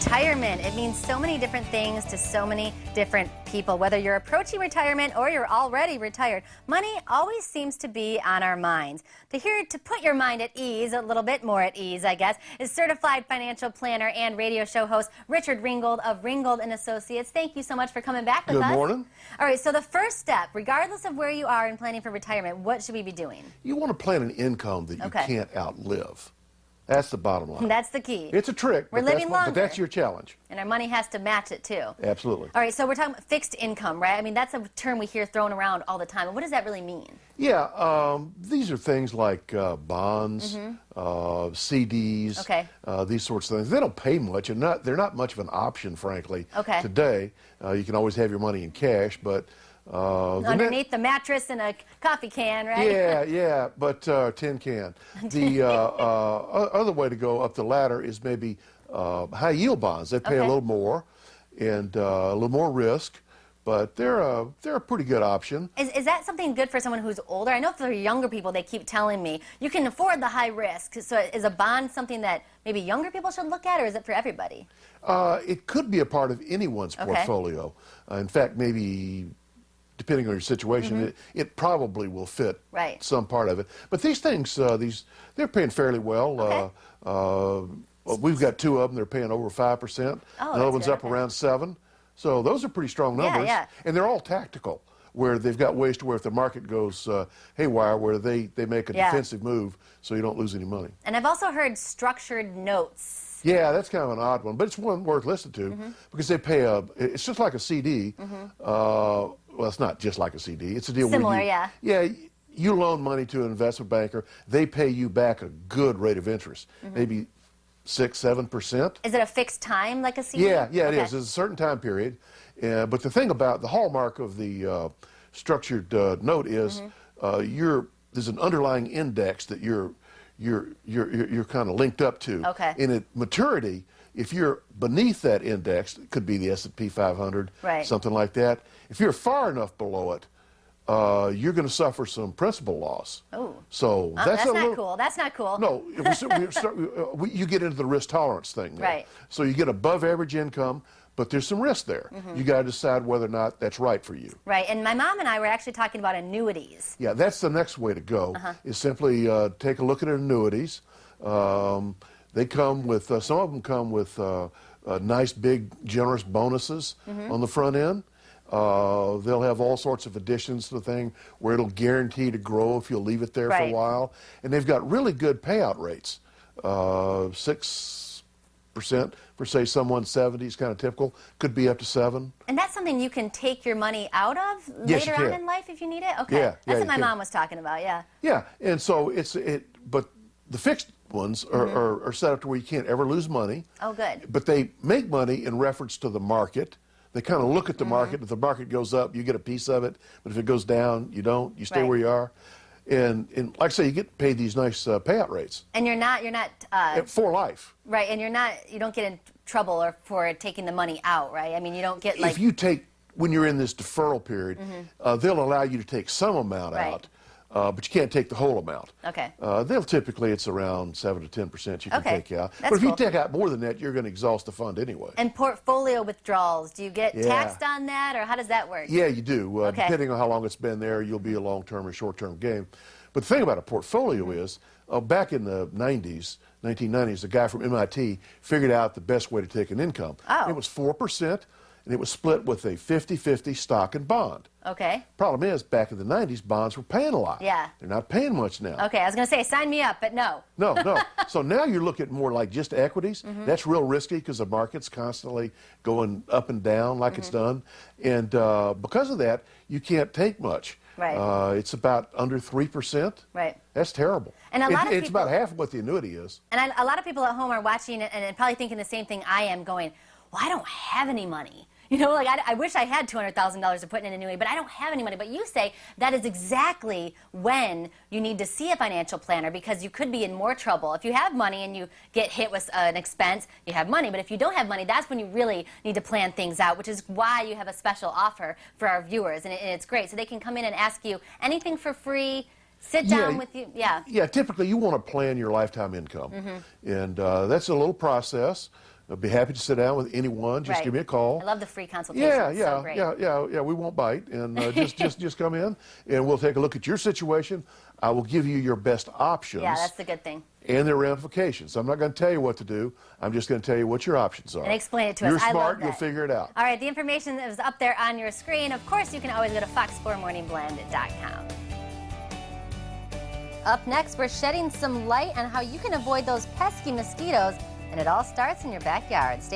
Retirement. It means so many different things to so many different people. Whether you're approaching retirement or you're already retired, money always seems to be on our minds. To put your mind at ease, a little bit more at ease, I guess, is certified financial planner and radio show host Richard Ringgold of Ringgold and Associates. Thank you so much for coming back with us. Good morning. All right, so the first step, regardless of where you are in planning for retirement, what should we be doing? You want to plan an income that you can't outlive. That's the bottom line. That's the key. It's a trick. We're living longer. But that's your challenge. And our money has to match it, too. Absolutely. All right, so we're talking about fixed income, right? I mean, that's a term we hear thrown around all the time. What does that really mean? Yeah, these are things like bonds, CDs, these sorts of things. They don't pay much, and they're not much of an option, frankly, today. You can always have your money in cash, but... underneath the mattress and a coffee can, right? Yeah, but tin can. The other way to go up the ladder is maybe high yield bonds. They pay a little more and a little more risk, but they're a pretty good option. Is that something good for someone who's older? I know for younger people, they keep telling me you can afford the high risk. So is a bond something that maybe younger people should look at, or is it for everybody? It could be a part of anyone's portfolio. In fact, maybe, depending on your situation, it probably will fit some part of it. But these things, they're paying fairly well. We've got two of them. They're paying over 5%. Another one's up around 7%. So those are pretty strong numbers. And they're all tactical, where they've got ways to where if the market goes haywire, where they make a defensive move so you don't lose any money. And I've also heard structured notes. Yeah, that's kind of an odd one, but it's one worth listening to because they pay it's just like a CD. Well, it's not just like a CD. It's a deal where you loan money to an investment banker. They pay you back a good rate of interest, maybe 6–7%. Is it a fixed time like a CD? Yeah, it is. It's a certain time period. But the thing about the hallmark of the structured note is there's an underlying index that you're kind of linked up to. And at maturity, if you're beneath that index, it could be the S&P 500, something like that. If you're far enough below it, you're going to suffer some principal loss. Oh, so that's not cool. That's not cool. No, you get into the risk tolerance thing. So you get above average income, but there's some risk there. You got to decide whether or not that's right for you. Right, and my mom and I were actually talking about annuities. Yeah, that's the next way to go, is simply take a look at annuities. They come with, some of them come with nice, big, generous bonuses on the front end. They'll have all sorts of additions to the thing where it'll guarantee to grow if you'll leave it there for a while. And they've got really good payout rates. 6% for, say, someone 70 is kind of typical. Could be up to 7%. And that's something you can take your money out of later on in life if you need it? Okay. That's what my mom was talking about, Yeah, and so but the fixed ones are set up to where you can't ever lose money. Oh, good. But they make money in reference to the market. They kind of look at the market. If the market goes up, you get a piece of it. But if it goes down, you don't. You stay where you are. And like I say, you get paid these nice payout rates. And you're not for life. Right, and you don't get in trouble for taking the money out, right? I mean, you don't get like... If you take, when you're in this deferral period, they'll allow you to take some amount out. But you can't take the whole amount. Typically, it's around 7 to 10% you can take out. But if you take out more than that, you're going to exhaust the fund anyway. And portfolio withdrawals, do you get taxed on that, or how does that work? Yeah, you do. Depending on how long it's been there, you'll be a long-term or short-term gain. But the thing about a portfolio is, back in the 1990s, a guy from MIT figured out the best way to take an income. It was 4%. And it was split with a 50-50 stock and bond. Problem is, back in the 90s, bonds were paying a lot. They're not paying much now. I was going to say, sign me up, but no. No. So now you're looking at more like just equities. That's real risky because the market's constantly going up and down like it's done. And because of that, you can't take much. It's about under 3%. That's terrible. And it's about half of what the annuity is. And a lot of people at home are watching it and probably thinking the same thing I am, going, well, I don't have any money. You know, like I wish I had $200,000 to put in an annuity, but I don't have any money. But you say that is exactly when you need to see a financial planner, because you could be in more trouble. If you have money and you get hit with an expense, you have money. But if you don't have money, that's when you really need to plan things out, which is why you have a special offer for our viewers. And it's great. So they can come in and ask you anything for free, sit down with you. Yeah, typically you want to plan your lifetime income. And that's a little process. I'd be happy to sit down with anyone. Just give me a call. I love the free consultation. Yeah. We won't bite, and just come in, and we'll take a look at your situation. I will give you your best options. Yeah, that's the good thing. And their ramifications. I'm not going to tell you what to do. I'm just going to tell you what your options are. And explain it to us. You're smart. You'll figure it out. All right, the information is up there on your screen. Of course, you can always go to fox4morningblend.com. Up next, we're shedding some light on how you can avoid those pesky mosquitoes, and it all starts in your backyard. Stay